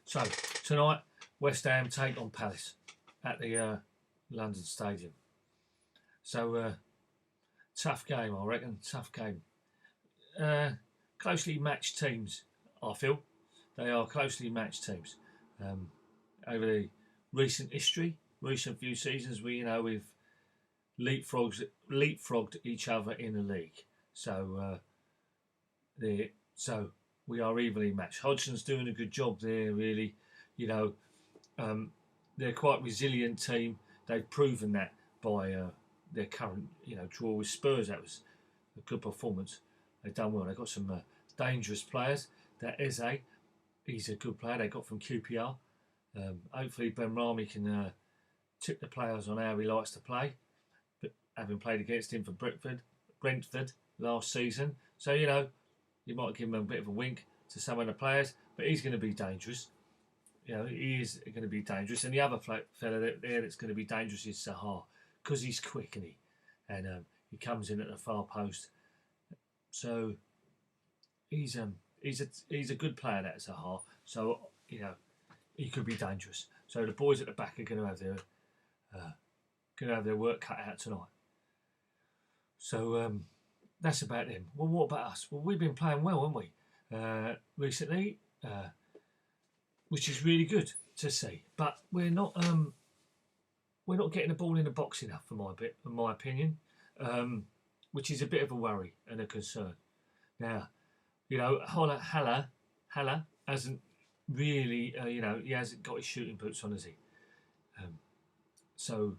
So tonight, West Ham take on Palace at the London Stadium. So tough game, I reckon. Tough game. Closely matched teams, I feel. They are closely matched teams. Over the recent history, recent few seasons, we've leapfrogged each other in the league. So we are evenly matched. Hodgson's doing a good job there, really. They're quite a resilient team. They've proven that by their current, draw with Spurs. That was a good performance. They've done well. They've got some dangerous players. That Eze, he's a good player they got from QPR. Hopefully Benrahma can tip the players on how he likes to play. But having played against him for Brentford last season, so you might give him a bit of a wink to some of the players. But he's going to be dangerous. He is going to be dangerous. And the other fella there that's going to be dangerous is Zaha, because he's quick, and he comes in at the far post. So he's a good player, that Zaha. So he could be dangerous. So the boys at the back are going to have their work cut out tonight. So that's about them. Well, what about us? Well, we've been playing well, haven't we, recently, which is really good to see. But we're not getting the ball in the box enough, in my opinion, which is a bit of a worry and a concern. Now, Haller hasn't really, he hasn't got his shooting boots on, has he? So,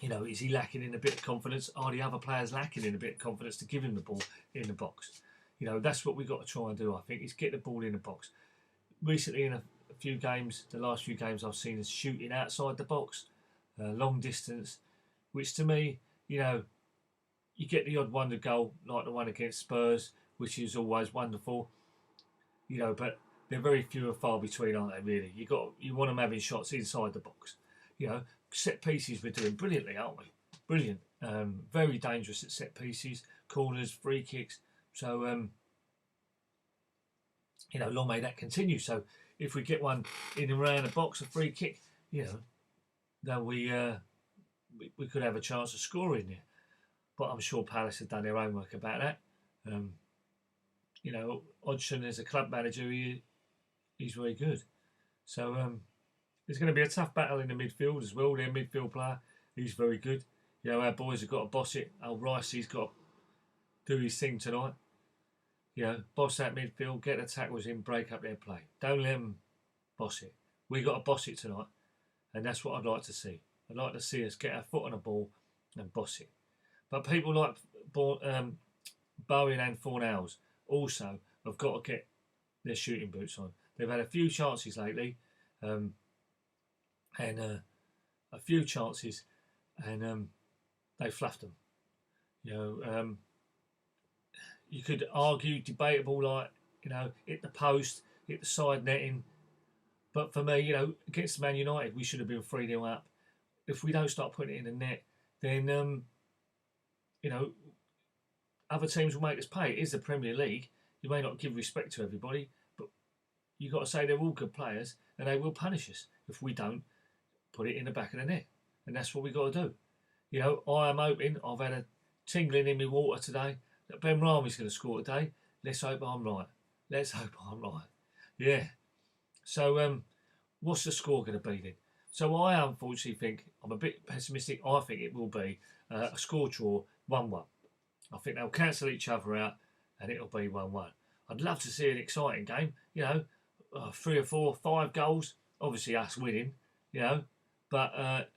is he lacking in a bit of confidence? Are the other players lacking in a bit of confidence to give him the ball in the box? That's what we've got to try and do, I think, is get the ball in the box. Recently, in a few games, the last few games I've seen is shooting outside the box, long distance, which to me, you get the odd wonder goal, like the one against Spurs, which is always wonderful, but they're very few and far between, aren't they, really? You want them having shots inside the box. Set pieces we're doing brilliantly, aren't we? Brilliant. Very dangerous at set pieces, corners, free kicks. So, long may that continue. So if we get one in and around the box, a free kick, then we could have a chance of scoring there. But I'm sure Palace have done their homework about that. Hodgson as a club manager, he's very good. So it's going to be a tough battle in the midfield as well. Their midfield player, he's very good. Our boys have got to boss it. Rice, he's got to do his thing tonight. Boss that midfield, get the tackles in, break up their play. Don't let them boss it. We got to boss it tonight, and that's what I'd like to see. I'd like to see us get our foot on the ball and boss it. But people like Bowen and Fornals also have got to get their shooting boots on. They've had a few chances lately, and they fluffed them. You could argue, debatable, like, hit the post, hit the side netting. But for me, against Man United, we should have been 3-0 up. If we don't start putting it in the net, then, other teams will make us pay. It is the Premier League. You may not give respect to everybody, but you've got to say they're all good players, and they will punish us if we don't put it in the back of the net. And that's what we've got to do. I am hoping, I've had a tingling in my water today, that Benrahma's going to score today. Let's hope I'm right. Yeah. So, what's the score going to be then? So I unfortunately think, I'm a bit pessimistic, I think it will be a score draw, 1-1. I think they'll cancel each other out and it'll be 1-1. I'd love to see an exciting game, 3 or 4, 5 goals, obviously us winning, but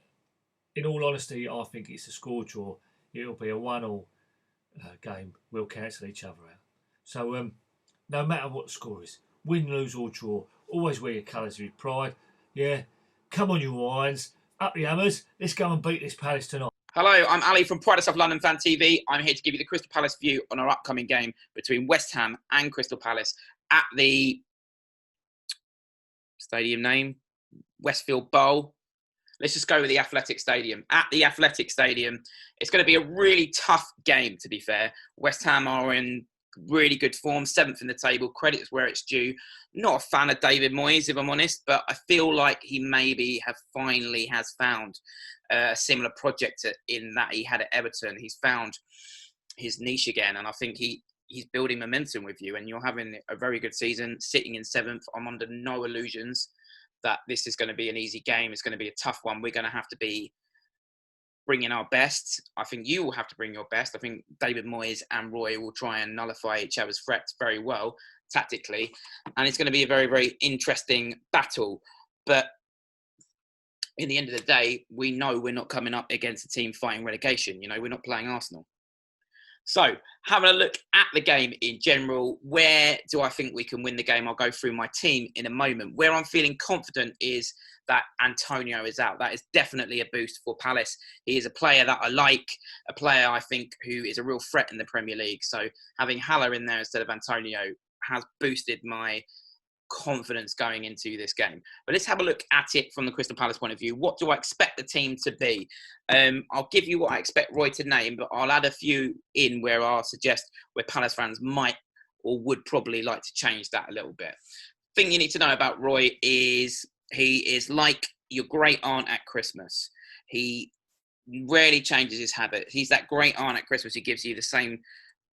in all honesty, I think it's a score draw. It'll be a 1-1 game. We'll cancel each other out. So no matter what the score is, win, lose or draw, always wear your colours with pride. Yeah, come on you irons, up the hammers, let's go and beat this Palace tonight. Hello, I'm Ali from Pride of South London Fan TV. I'm here to give you the Crystal Palace view on our upcoming game between West Ham and Crystal Palace at the stadium name, Westfield Bowl. Let's just go with the Athletic Stadium. At the Athletic Stadium, it's going to be a really tough game, to be fair. West Ham are in really good form, 7th in the table. Credit's where it's due. Not a fan of David Moyes, if I'm honest, but I feel like he maybe finally has found a similar project in that he had at Everton. He's found his niche again, and I think he's building momentum with you, and you're having a very good season, sitting in 7th. I'm under no illusions that this is going to be an easy game. It's going to be a tough one. We're going to have to be bringing our best. I think you will have to bring your best. I think David Moyes and Roy will try and nullify each other's threats very well tactically, and it's going to be a very, very interesting battle. But in the end of the day, we know we're not coming up against a team fighting relegation. You know, we're not playing Arsenal. So, having a look at the game in general, where do I think we can win the game? I'll go through my team in a moment. Where I'm feeling confident is that Antonio is out. That is definitely a boost for Palace. He is a player that I like, a player I think who is a real threat in the Premier League. So, having Haller in there instead of Antonio has boosted my confidence going into this game. But let's have a look at it from the Crystal Palace point of view. What do I expect the team to be? I'll give you what I expect Roy to name, but I'll add a few in where I'll suggest where Palace fans might or would probably like to change that a little bit. Thing you need to know about Roy is he is like your great aunt at Christmas. He rarely changes his habits. He's that great aunt at Christmas who gives you the same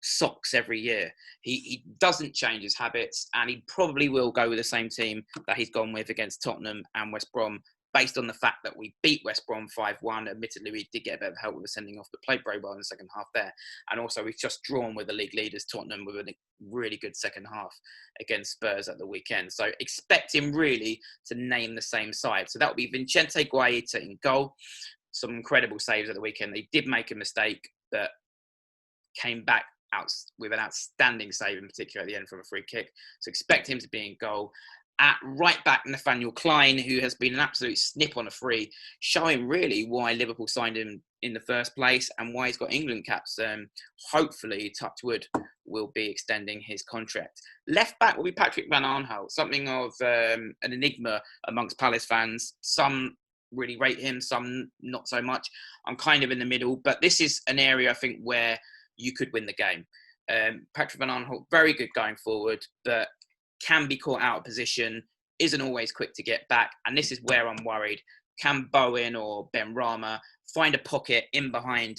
socks every year. He doesn't change his habits, and he probably will go with the same team that he's gone with against Tottenham and West Brom, based on the fact that we beat West Brom 5-1. Admittedly, we did get a bit of help with the sending off, but played very well in the second half there. And also, we've just drawn with the league leaders, Tottenham, with a really good second half against Spurs at the weekend. So expect him really to name the same side. So that will be Vicente Guaita in goal. Some incredible saves at the weekend. They did make a mistake, but came back out with an outstanding save, in particular at the end from a free kick. So expect him to be in goal. At right back, Nathaniel Klein, who has been an absolute snip on a free, showing really why Liverpool signed him in the first place and why he's got England caps. Hopefully, touch wood, will be extending his contract. Left back will be Patrick Van Aanholt, something of an enigma amongst Palace fans. Some really rate him, some not so much. I'm kind of in the middle, but this is an area I think where you could win the game. Patrick Van Aanholt, very good going forward, but can be caught out of position, isn't always quick to get back. And this is where I'm worried. Can Bowen or Benrahma find a pocket in behind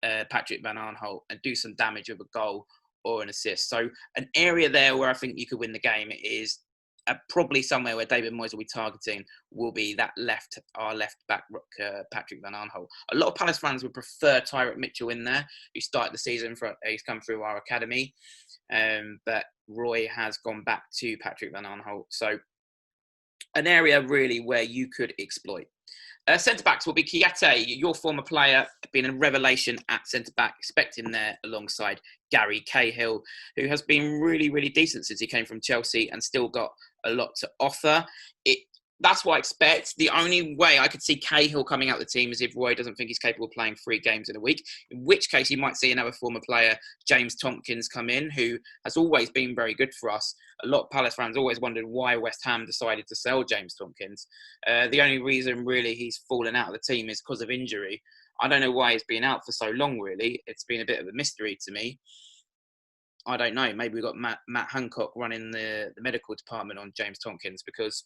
Patrick Van Aanholt and do some damage with a goal or an assist? So an area there where I think you could win the game is probably somewhere where David Moyes will be targeting will be that our left back, Patrick Van Aanholt. A lot of Palace fans would prefer Tyrick Mitchell in there, who started the season he's come through our academy. But Roy has gone back to Patrick Van Aanholt. So an area really where you could exploit. Centre-backs will be Kiate, your former player, been a revelation at centre-back. Expect him there alongside Gary Cahill, who has been really, really decent since he came from Chelsea and still got a lot to offer. That's what I expect. The only way I could see Cahill coming out of the team is if Roy doesn't think he's capable of playing 3 games in a week, in which case you might see another former player, James Tompkins, come in, who has always been very good for us. A lot of Palace fans always wondered why West Ham decided to sell James Tompkins. The only reason really he's fallen out of the team is because of injury. I don't know why he's been out for so long, really. It's been a bit of a mystery to me. I don't know. Maybe we've got Matt Hancock running the medical department on James Tompkins, because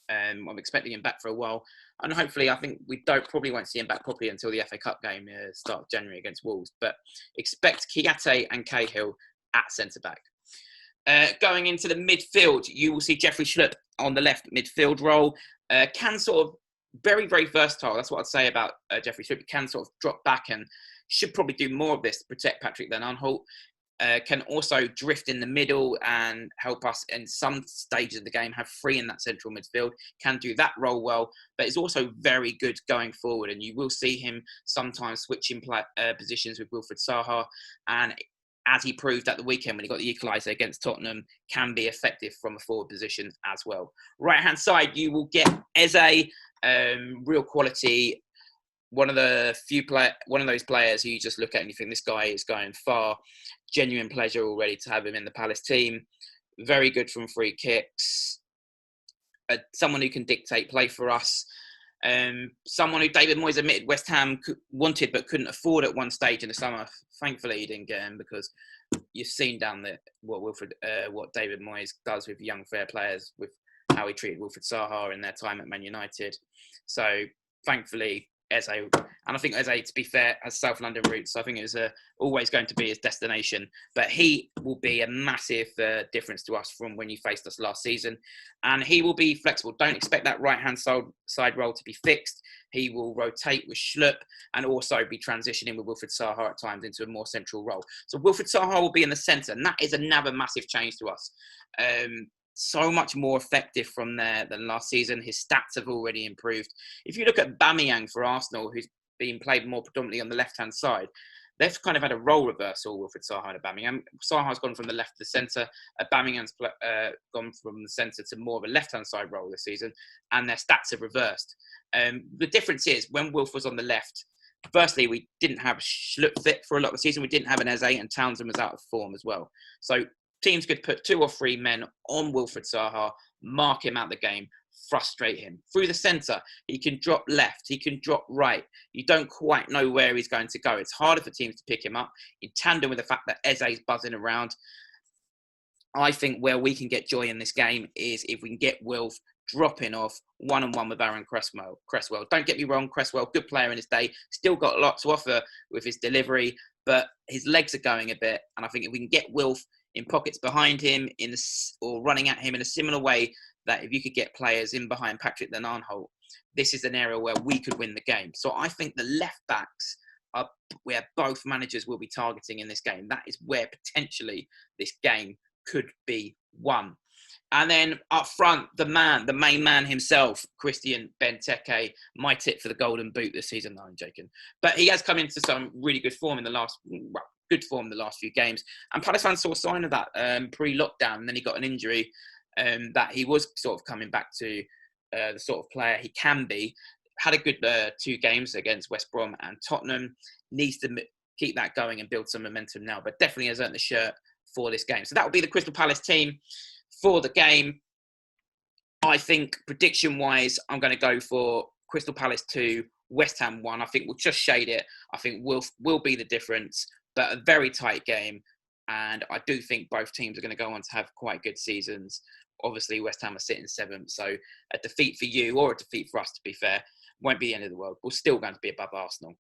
I'm expecting him back for a while, and hopefully I think we probably won't see him back properly until the FA Cup game start of January against Wolves. But expect Kiate and Cahill at centre back. Going into the midfield, you will see Jeffrey Schlupp on the left midfield role. Can sort of very, very versatile. That's what I'd say about Jeffrey Schlupp. He can sort of drop back and should probably do more of this to protect Patrick Van Aanholt. Can also drift in the middle and help us in some stages of the game, have 3 in that central midfield, can do that role well, but is also very good going forward. And you will see him sometimes switching positions with Wilfried Zaha. And as he proved at the weekend when he got the equaliser against Tottenham, can be effective from a forward position as well. Right-hand side, you will get Eze, real quality. One of those players who you just look at and you think this guy is going far. Genuine pleasure already to have him in the Palace team. Very good from free kicks. Someone who can dictate play for us. Someone who David Moyes admitted West Ham wanted but couldn't afford at one stage in the summer. Thankfully, he didn't get him, because you've seen down there what David Moyes does with young fair players, with how he treated Wilfried Zaha in their time at Man United. So thankfully, Eze, and I think Eze, to be fair, has South London roots, so I think it was always going to be his destination. But he will be a massive difference to us from when you faced us last season, and he will be flexible. Don't expect that right-hand side role to be fixed. He will rotate with Schlupp and also be transitioning with Wilfried Zaha at times into a more central role. So Wilfried Zaha will be in the centre, and that is another massive change to us. So much more effective from there than last season. His stats have already improved. If you look at Aubameyang for Arsenal, who's been played more predominantly on the left-hand side, they've kind of had a role reversal, Wilfried Zaha and Aubameyang. Zaha's gone from the left to the centre. Aubameyang's gone from the centre to more of a left-hand side role this season, and their stats have reversed. The difference is, when Wilf was on the left, firstly, we didn't have Schlupp fit for a lot of the season. We didn't have an Eze, and Townsend was out of form as well. So teams could put 2 or 3 men on Wilfried Zaha, mark him out the game, frustrate him. Through the centre, he can drop left, he can drop right. You don't quite know where he's going to go. It's harder for teams to pick him up, in tandem with the fact that Eze's buzzing around. I think where we can get joy in this game is if we can get Wilf dropping off one-on-one with Aaron Cresswell. Don't get me wrong, Cresswell, good player in his day, still got a lot to offer with his delivery, but his legs are going a bit, and I think if we can get Wilf in pockets behind him or running at him in a similar way, that if you could get players in behind Patrick Van Aanholt, this is an area where we could win the game. So I think the left backs are where both managers will be targeting in this game. That is where potentially this game could be won. And then up front, the main man himself, Christian Benteke, my tip for the Golden Boot this season. No, I'm joking. But he has come into some really good form in the last few games. And Palace fans saw a sign of that pre-lockdown. And then he got an injury that he was sort of coming back to the sort of player he can be. Had a good 2 games against West Brom and Tottenham. Needs to keep that going and build some momentum now. But definitely has earned the shirt for this game. So that will be the Crystal Palace team for the game. I think prediction-wise, I'm going to go for Crystal Palace 2, West Ham 1. I think we'll just shade it. I think will be the difference, but a very tight game. And I do think both teams are going to go on to have quite good seasons. Obviously, West Ham are sitting 7th, so a defeat for you, or a defeat for us, to be fair, won't be the end of the world. We're still going to be above Arsenal.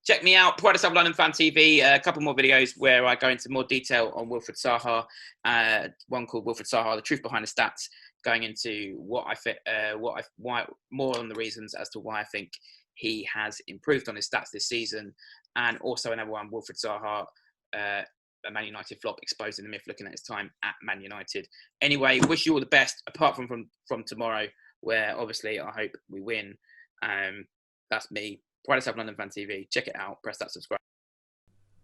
Check me out, Pride of South London Fan TV. A couple more videos where I go into more detail on Wilfried Zaha. One called Wilfried Zaha: The Truth Behind the Stats, going into why more on the reasons as to why I think he has improved on his stats this season, and also another one, Wilfried Zaha, a Man United flop, exposing the myth, looking at his time at Man United. Anyway, wish you all the best. Apart from tomorrow, where obviously I hope we win. That's me. Pride of South London Fan TV. Check it out. Press that subscribe.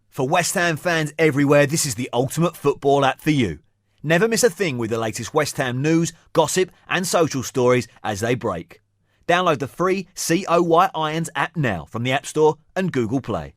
For West Ham fans everywhere, this is the ultimate football app for you. Never miss a thing with the latest West Ham news, gossip and social stories as they break. Download the free COY Irons app now from the App Store and Google Play.